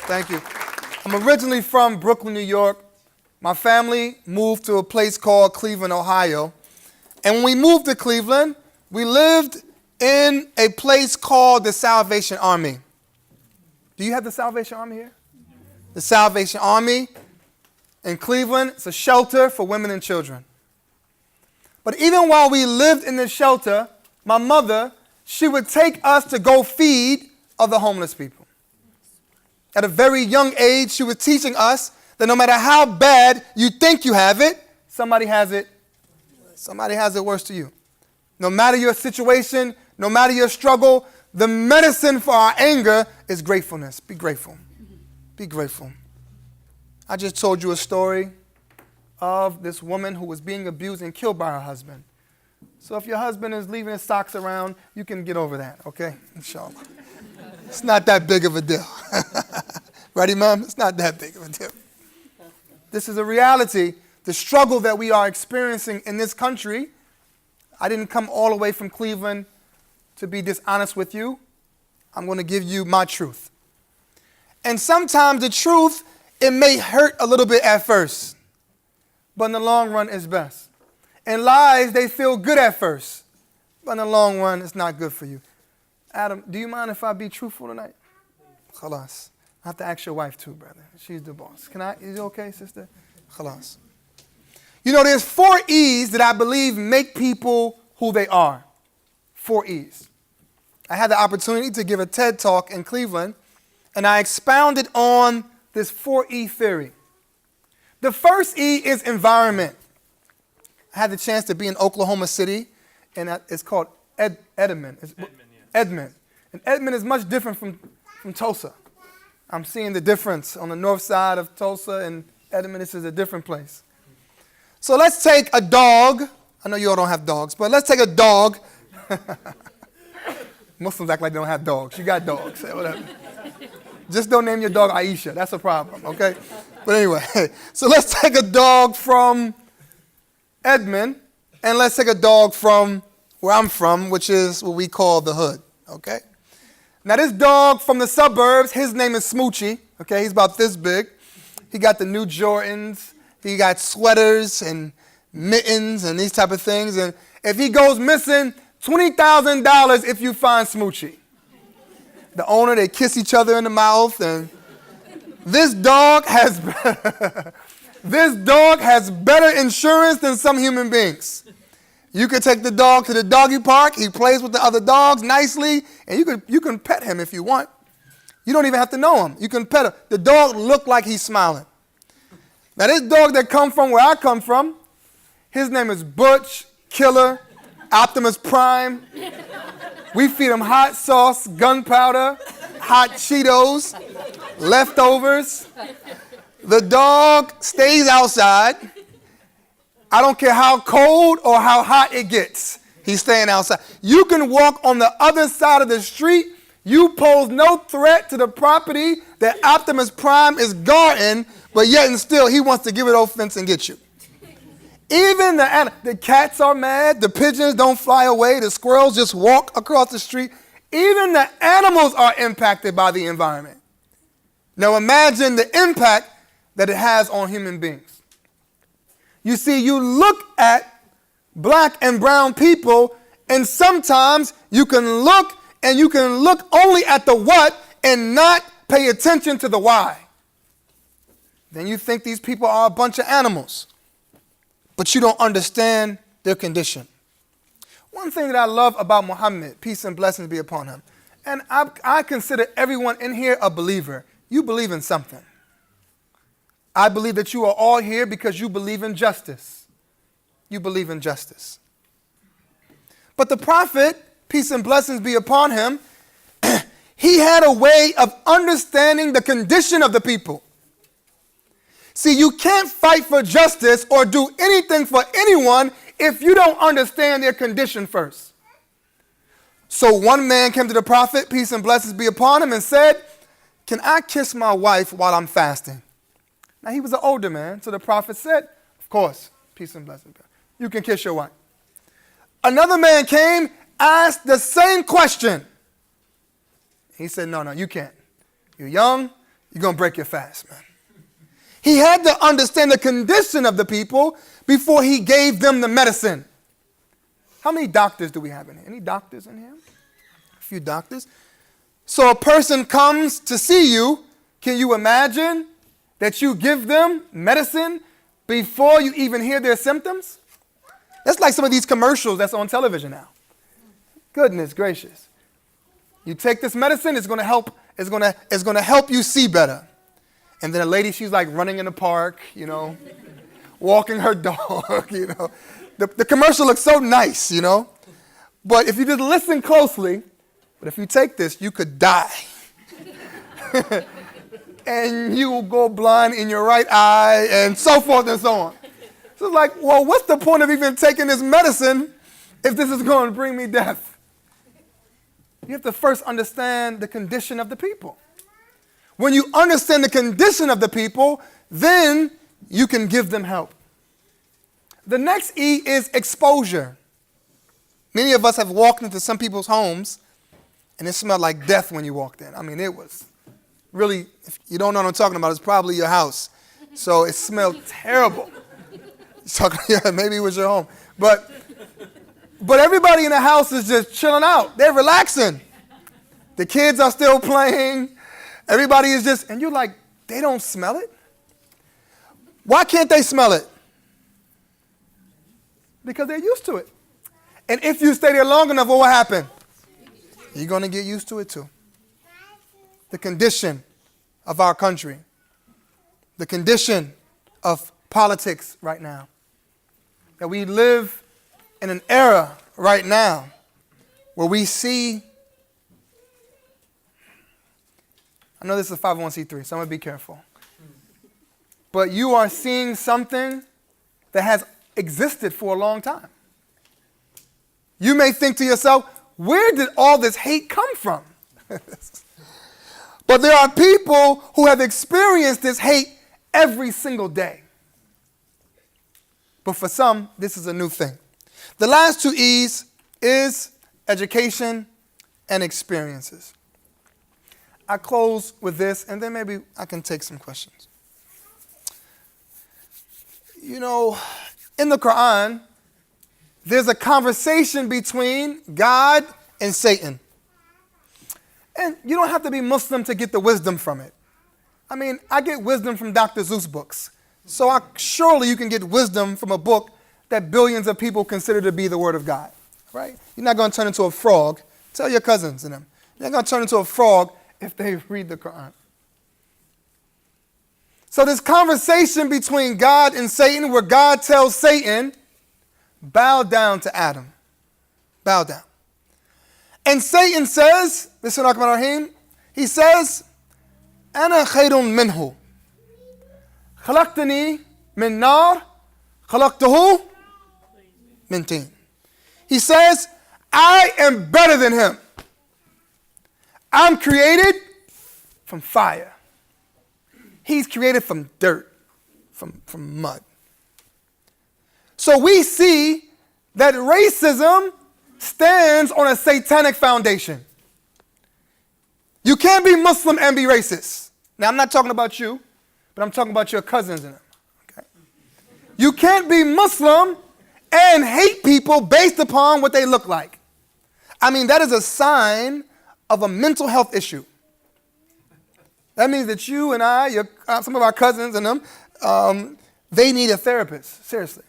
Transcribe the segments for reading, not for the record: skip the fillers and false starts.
Thank you. I'm originally from Brooklyn, New York. My family moved to a place called Cleveland, Ohio. And when we moved to Cleveland, we lived in a place called the Salvation Army. Do you have the Salvation Army here? The Salvation Army in Cleveland. It's a shelter for women and children. But even while we lived in this shelter, my mother, she would take us to go feed other homeless people. At a very young age, she was teaching us that no matter how bad you think you have it, somebody has it worse to you. No matter your situation, no matter your struggle, the medicine for our anger is gratefulness. Be grateful. Be grateful. I just told you a story of this woman who was being abused and killed by her husband. So if your husband is leaving his socks around, you can get over that, okay? Inshallah. It's not that big of a deal. Ready, Mom? It's not that big of a deal. This is a reality. The struggle that we are experiencing in this country. I didn't come all the way from Cleveland to be dishonest with you. I'm going to give you my truth. And sometimes the truth, it may hurt a little bit at first, but in the long run, it's best. And lies, they feel good at first, but in the long run, it's not good for you. Adam, do you mind if I be truthful tonight? Khalas. I have to ask your wife too, brother. She's the boss. Is it okay, sister? Khalas. You know, there's 4 E's that I believe make people who they are. 4 E's. I had the opportunity to give a TED Talk in Cleveland, and I expounded on this 4E theory. The first E is environment. I had the chance to be in Oklahoma City, and it's called Edmond. Edmond. And Edmond is much different from Tulsa. I'm seeing the difference on the north side of Tulsa and Edmond. This is a different place. So let's take a dog. I know you all don't have dogs, but let's take a dog. Muslims act like they don't have dogs. You got dogs. Whatever. Just don't name your dog Aisha. That's a problem, okay? But anyway, so let's take a dog from Edmond, and let's take a dog from where I'm from, which is what we call the hood, okay? Now this dog from the suburbs, his name is Smoochie, okay? He's about this big. He got the new Jordans. He got sweaters and mittens and these type of things. And if he goes missing, $20,000 if you find Smoochie. The owner, they kiss each other in the mouth, and this dog has better insurance than some human beings. You could take the dog to the doggy park. He plays with the other dogs nicely, and you can pet him if you want. You don't even have to know him. You can pet him. The dog look like he's smiling. Now this dog that come from where I come from, his name is Butch, Killer, Optimus Prime. We feed him hot sauce, gunpowder, hot Cheetos, leftovers. The dog stays outside. I don't care how cold or how hot it gets. He's staying outside. You can walk on the other side of the street. You pose no threat to the property that Optimus Prime is guarding, but yet and still he wants to give it offense and get you. Even the cats are mad. The pigeons don't fly away. The squirrels just walk across the street. Even the animals are impacted by the environment. Now imagine the impact that it has on human beings. You see, you look at black and brown people, and sometimes you can look only at the what and not pay attention to the why. Then you think these people are a bunch of animals, but you don't understand their condition. One thing that I love about Muhammad, peace and blessings be upon him, and I consider everyone in here a believer. You believe in something. I believe that you are all here because you believe in justice. You believe in justice. But the prophet, peace and blessings be upon him, he had a way of understanding the condition of the people. See, you can't fight for justice or do anything for anyone if you don't understand their condition first. So one man came to the prophet, peace and blessings be upon him, and said, "Can I kiss my wife while I'm fasting?" Now, he was an older man, so the prophet said, "Of course, peace and blessings. You can kiss your wife." Another man came, asked the same question. He said, no, you can't. You're young, you're going to break your fast, man. He had to understand the condition of the people before he gave them the medicine. How many doctors do we have in here? Any doctors in here? A few doctors. So a person comes to see you. Can you imagine that you give them medicine before you even hear their symptoms? That's like some of these commercials that's on television now. Goodness gracious. You take this medicine, it's going to help. It's going to help you see better. And then a lady, she's like running in the park, walking her dog, The commercial looks so nice, But if you just listen closely, but if you take this, you could die. And you will go blind in your right eye and so forth and so on. So it's like, well, what's the point of even taking this medicine if this is going to bring me death? You have to first understand the condition of the people. When you understand the condition of the people, then you can give them help. The next E is exposure. Many of us have walked into some people's homes, and it smelled like death when you walked in. I mean, it was really, if you don't know what I'm talking about, it's probably your house. So it smelled terrible. Maybe it was your home. But everybody in the house is just chilling out. They're relaxing. The kids are still playing. Everybody is just, and you're like, they don't smell it? Why can't they smell it? Because they're used to it. And if you stay there long enough, what will happen? You're going to get used to it too. The condition of our country. The condition of politics right now. That we live in an era right now where we see, I know this is a 501c3, so I'm going to be careful. But you are seeing something that has existed for a long time. You may think to yourself, where did all this hate come from? But there are people who have experienced this hate every single day. But for some, this is a new thing. The last two E's is education and experiences. I close with this, and then maybe I can take some questions. In the Quran, there's a conversation between God and Satan. And you don't have to be Muslim to get the wisdom from it. I mean, I get wisdom from Dr. Seuss books. So surely you can get wisdom from a book that billions of people consider to be the Word of God, right? You're not going to turn into a frog. Tell your cousins and them. You're not going to turn into a frog if they read the Quran. So this conversation between God and Satan, where God tells Satan, bow down to Adam. Bow down. And Satan says, Bismillahirrahmanirrahim, he says, Ana khayrun minhu. Khalaqtani min nar, khalaqtahu min tin. He says, I am better than him. I'm created from fire. He's created from dirt, from mud. So we see that racism stands on a satanic foundation. You can't be Muslim and be racist. Now, I'm not talking about you, but I'm talking about your cousins and them. Okay? You can't be Muslim and hate people based upon what they look like. I mean, that is a sign of a mental health issue. That means that you and I, some of our cousins and them, they need a therapist, seriously.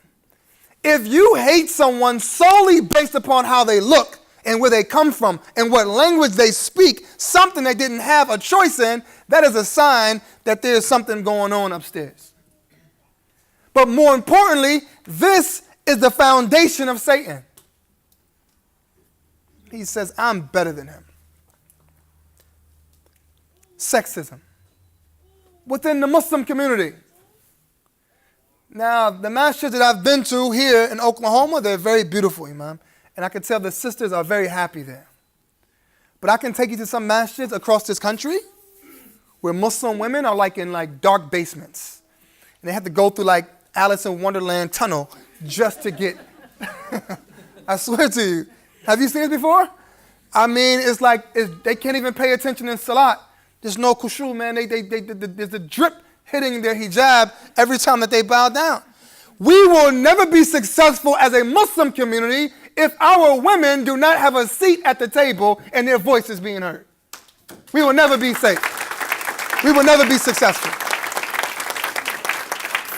If you hate someone solely based upon how they look and where they come from and what language they speak, something they didn't have a choice in, that is a sign that there's something going on upstairs. But more importantly, this is the foundation of Satan. He says, I'm better than him. Sexism within the Muslim community. Now, the masjids that I've been to here in Oklahoma, they're very beautiful, Imam. And I can tell the sisters are very happy there. But I can take you to some masjids across this country where Muslim women are in dark basements. And they have to go through Alice in Wonderland tunnel just to get, I swear to you. Have you seen this before? I mean, it's they can't even pay attention in Salat. There's no khushu, man. There's a drip hitting their hijab every time that they bow down. We will never be successful as a Muslim community if our women do not have a seat at the table and their voice is being heard. We will never be safe. We will never be successful.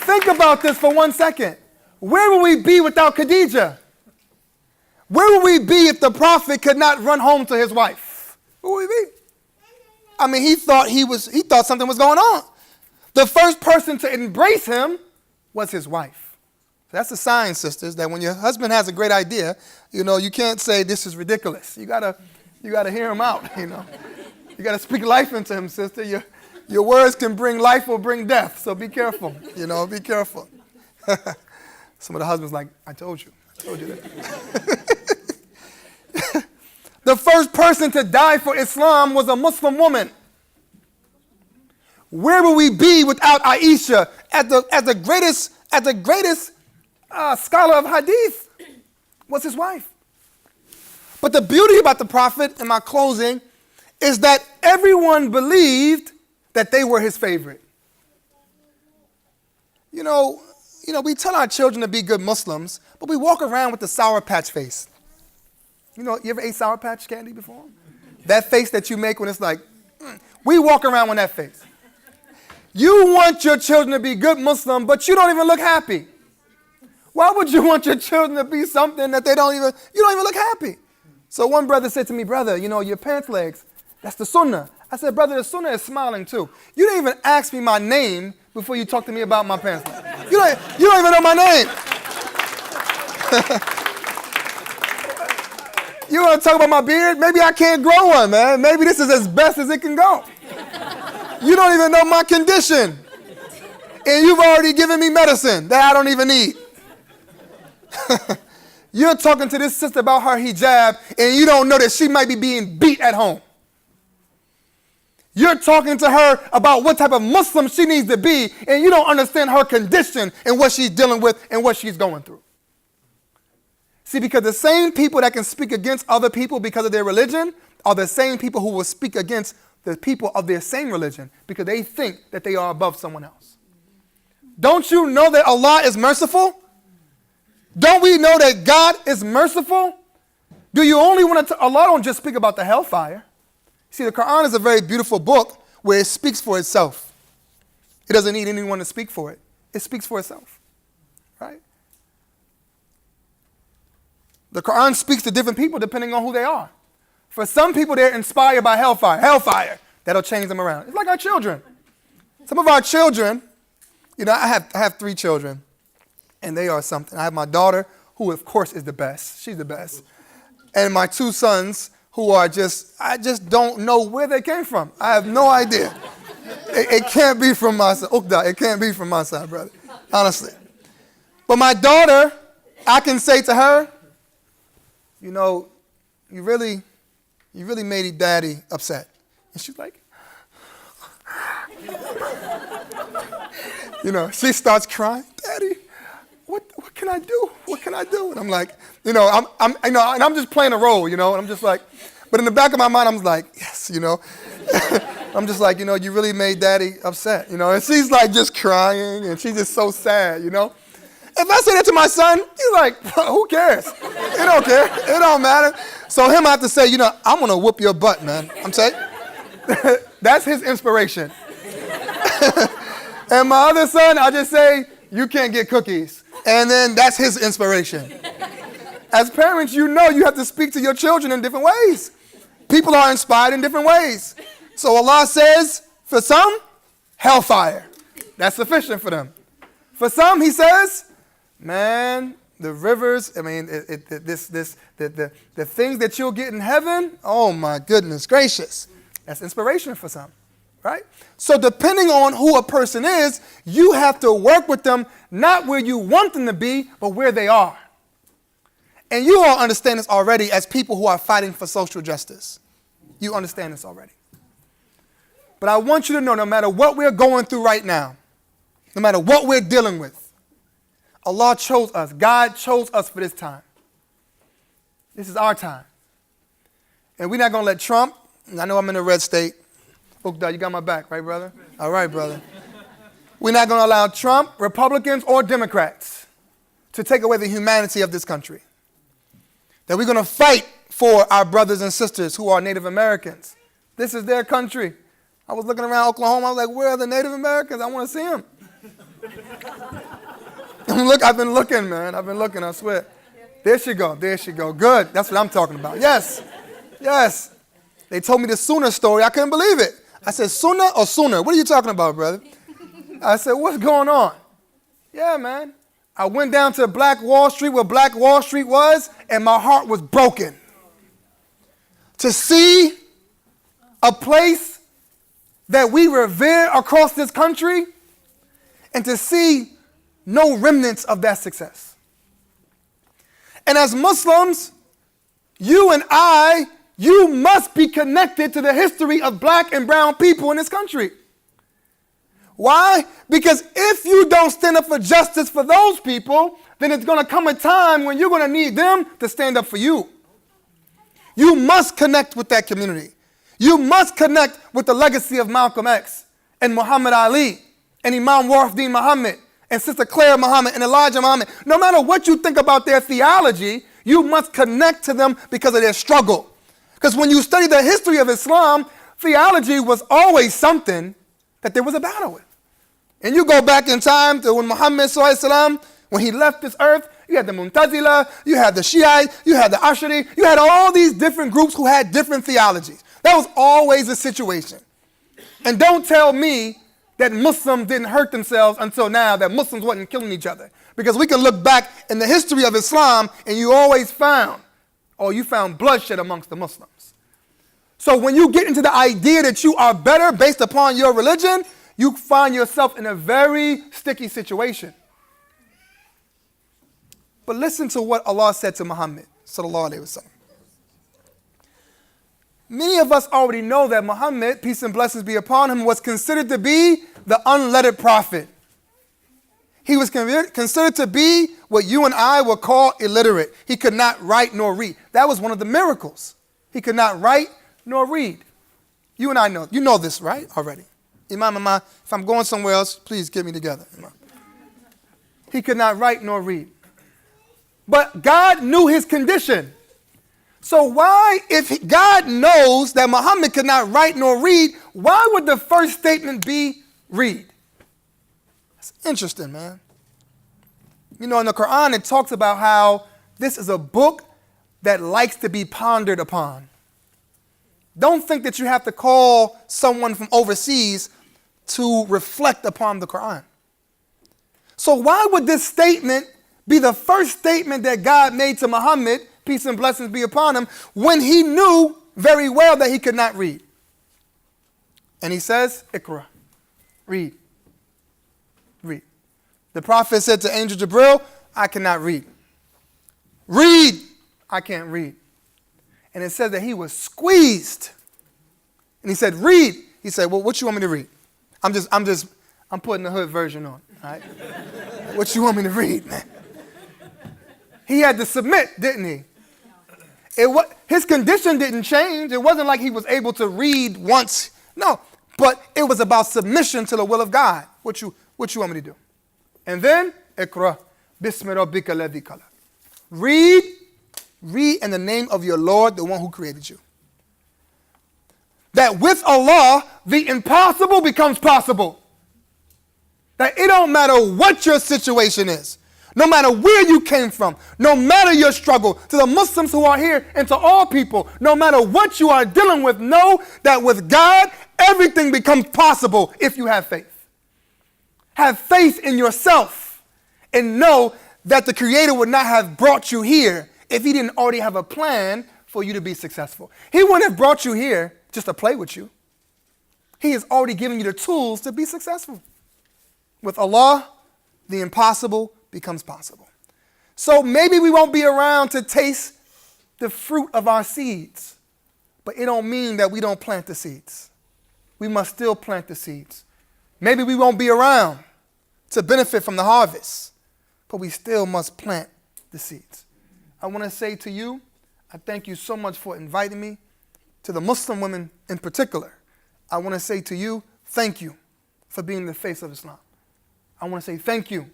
Think about this for 1 second. Where would we be without Khadijah? Where would we be if the prophet could not run home to his wife? Where would we be? I mean, he thought something was going on. The first person to embrace him was his wife. That's a sign, sisters, that when your husband has a great idea, you can't say this is ridiculous. You gotta hear him out, You gotta speak life into him, sister. Your words can bring life or bring death, so be careful, be careful. Some of the husbands like, I told you that. The first person to die for Islam was a Muslim woman. Where would we be without Aisha as the greatest scholar of hadith? Was his wife. But the beauty about the prophet, in my closing, is that everyone believed that they were his favorite. We tell our children to be good Muslims, but we walk around with the Sour Patch face. You ever ate Sour Patch candy before? That face that you make when it's like, we walk around with that face. You want your children to be good Muslim, but you don't even look happy. Why would you want your children to be something that you don't even look happy? So one brother said to me, brother, your pants legs, that's the sunnah. I said, brother, the sunnah is smiling too. You didn't even ask me my name before you talk to me about my pants legs. You don't even know my name. You want to talk about my beard? Maybe I can't grow one, man. Maybe this is as best as it can go. You don't even know my condition. And you've already given me medicine that I don't even need. You're talking to this sister about her hijab, and you don't know that she might be being beat at home. You're talking to her about what type of Muslim she needs to be, and you don't understand her condition and what she's dealing with and what she's going through. See, because the same people that can speak against other people because of their religion are the same people who will speak against the people of their same religion because they think that they are above someone else. Don't you know that Allah is merciful? Don't we know that God is merciful? Do you only want to, Allah don't just speak about the hellfire. See, the Quran is a very beautiful book where it speaks for itself. It doesn't need anyone to speak for it. It speaks for itself, right? The Quran speaks to different people depending on who they are. For some people, they're inspired by hellfire. Hellfire, that'll change them around. It's like our children. Some of our children, I have 3 children, and they are something. I have my daughter, who of course is the best. She's the best. And my 2 sons, who are I just don't know where they came from. I have no idea. It can't be from my side. Ukda, it can't be from my side, brother. Honestly. But my daughter, I can say to her, you really made daddy upset. And she's like, she starts crying, Daddy, what can I do? What can I do? And I'm like, and I'm just playing a role, and I'm just like, but in the back of my mind, I'm like, yes, I'm just like, you really made daddy upset, and she's like just crying and she's just so sad, If I say that to my son, he's like, who cares? It don't care. It don't matter. So him, I have to say, I'm going to whoop your butt, man. I'm saying, that's his inspiration. And my other son, I just say, you can't get cookies. And then that's his inspiration. As parents, you have to speak to your children in different ways. People are inspired in different ways. So Allah says, for some, hellfire. That's sufficient for them. For some, he says, man, the rivers, the things that you'll get in heaven, oh my goodness gracious. That's inspiration for some, right? So depending on who a person is, you have to work with them, not where you want them to be, but where they are. And you all understand this already as people who are fighting for social justice. You understand this already. But I want you to know, no matter what we're going through right now, no matter what we're dealing with, Allah chose us. God chose us for this time. This is our time. And we're not going to let Trump, and I know I'm in a red state, Ukda, you got my back, right, brother? All right, brother. We're not going to allow Trump, Republicans, or Democrats to take away the humanity of this country. That we're going to fight for our brothers and sisters who are Native Americans. This is their country. I was looking around Oklahoma. I was like, where are the Native Americans? I want to see them. I've been looking, man. I've been looking, I swear. There she go. There she go. Good. That's what I'm talking about. Yes. Yes. They told me the Sooner story. I couldn't believe it. I said, Sooner or Sooner? What are you talking about, brother? I said, what's going on? Yeah, man. I went down to Black Wall Street, where Black Wall Street was, and my heart was broken. To see a place that we revere across this country, and to see no remnants of that success. And as Muslims, you and you must be connected to the history of black and brown people in this country. Why? Because if you don't stand up for justice for those people, then it's going to come a time when you're going to need them to stand up for you. You must connect with that community. You must connect with the legacy of Malcolm X and Muhammad Ali and Imam Warfdeen Muhammad and Sister Claire Muhammad and Elijah Muhammad. No matter what you think about their theology, you must connect to them because of their struggle. Because when you study the history of Islam, theology was always something that there was a battle with. And you go back in time to when Muhammad sallallahu alaihi wasallam, when he left this earth, you had the Mu'tazila, you had the Shiite, you had the Ashari, you had all these different groups who had different theologies. That was always the situation. And don't tell me that Muslims didn't hurt themselves until now, that Muslims wasn't killing each other. Because we can look back in the history of Islam and you always found bloodshed amongst the Muslims. So when you get into the idea that you are better based upon your religion, you find yourself in a very sticky situation. But listen to what Allah said to Muhammad, sallallahu alaihi wasallam. Many of us already know that Muhammad, peace and blessings be upon him, was considered to be the unlettered prophet. He was considered to be what you and I would call illiterate. He could not write nor read. That was one of the miracles. He could not write nor read. You and I know. You know this, right? Already. Imam, if I'm going somewhere else, please get me together. Imam. He could not write nor read. But God knew his condition. So why, if God knows that Muhammad could not write nor read, why would the first statement be read? That's interesting, man. You know, in the Quran, it talks about how this is a book that likes to be pondered upon. Don't think that you have to call someone from overseas to reflect upon the Quran. So why would this statement be the first statement that God made to Muhammad, peace and blessings be upon him, when he knew very well that he could not read? And he says, Iqra, read. Read. The prophet said to Angel Jibril, I cannot read. Read, I can't read. And it says that he was squeezed. And he said, read. He said, well, what you want me to read? I'm putting the hood version on. All right? What you want me to read, man? He had to submit, didn't he? His condition didn't change. It wasn't like he was able to read once. No, but it was about submission to the will of God. What you want me to do? And then, Iqra, Bismi Rabbika alladhi khalaq. Read in the name of your Lord, the one who created you. That with Allah, the impossible becomes possible. That it don't matter what your situation is, no matter where you came from, no matter your struggle, to the Muslims who are here and to all people, no matter what you are dealing with, know that with God, everything becomes possible if you have faith. Have faith in yourself and know that the Creator would not have brought you here if he didn't already have a plan for you to be successful. He wouldn't have brought you here just to play with you. He has already given you the tools to be successful. With Allah, the impossible becomes possible. So maybe we won't be around to taste the fruit of our seeds, but it don't mean that we don't plant the seeds. We must still plant the seeds. Maybe we won't be around to benefit from the harvest, but we still must plant the seeds. I want to say to you, I thank you so much for inviting me, to the Muslim women in particular, I want to say to you, thank you for being the face of Islam. I want to say thank you,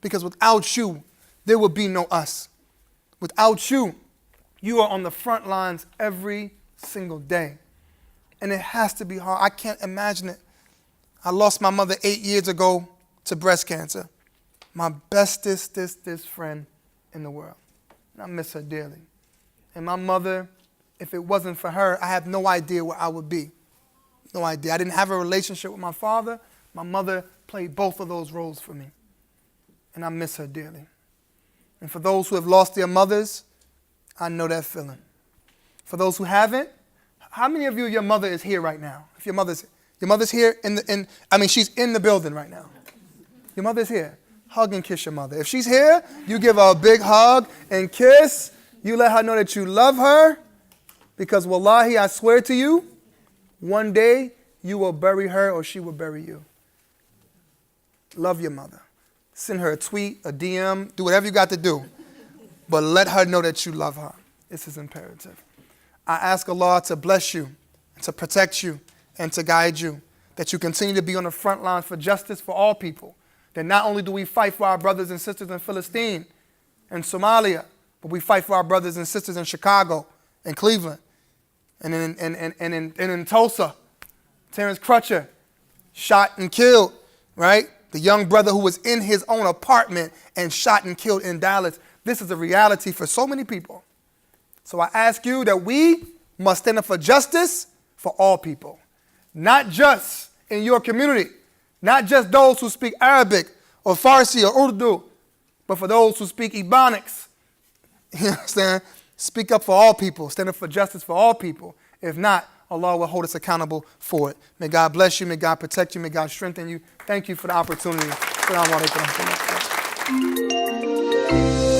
because without you, there would be no us. Without you, you are on the front lines every single day. And it has to be hard. I can't imagine it. I lost my mother 8 years ago to breast cancer. My bestest friend in the world. And I miss her dearly. And my mother, if it wasn't for her, I have no idea where I would be. No idea. I didn't have a relationship with my father. My mother played both of those roles for me. And I miss her dearly. And for those who have lost their mothers, I know that feeling. For those who haven't, how many of you, your mother is here right now? If your mother's here she's in the building right now. Your mother's here. Hug and kiss your mother. If she's here, you give her a big hug and kiss. You let her know that you love her. Because wallahi, I swear to you, one day you will bury her or she will bury you. Love your mother. Send her a tweet, a DM, do whatever you got to do. But let her know that you love her. This is imperative. I ask Allah to bless you, to protect you, and to guide you. That you continue to be on the front lines for justice for all people. That not only do we fight for our brothers and sisters in Palestine and Somalia, but we fight for our brothers and sisters in Chicago and Cleveland and in Tulsa. Terrence Crutcher, shot and killed, right? The young brother who was in his own apartment and shot and killed in Dallas. This is a reality for so many people. So I ask you that we must stand up for justice for all people. Not just in your community. Not just those who speak Arabic or Farsi or Urdu, but for those who speak Ebonics. You understand? Speak up for all people. Stand up for justice for all people. If not, Allah will hold us accountable for it. May God bless you. May God protect you. May God strengthen you. Thank you for the opportunity. Assalamu alaikum.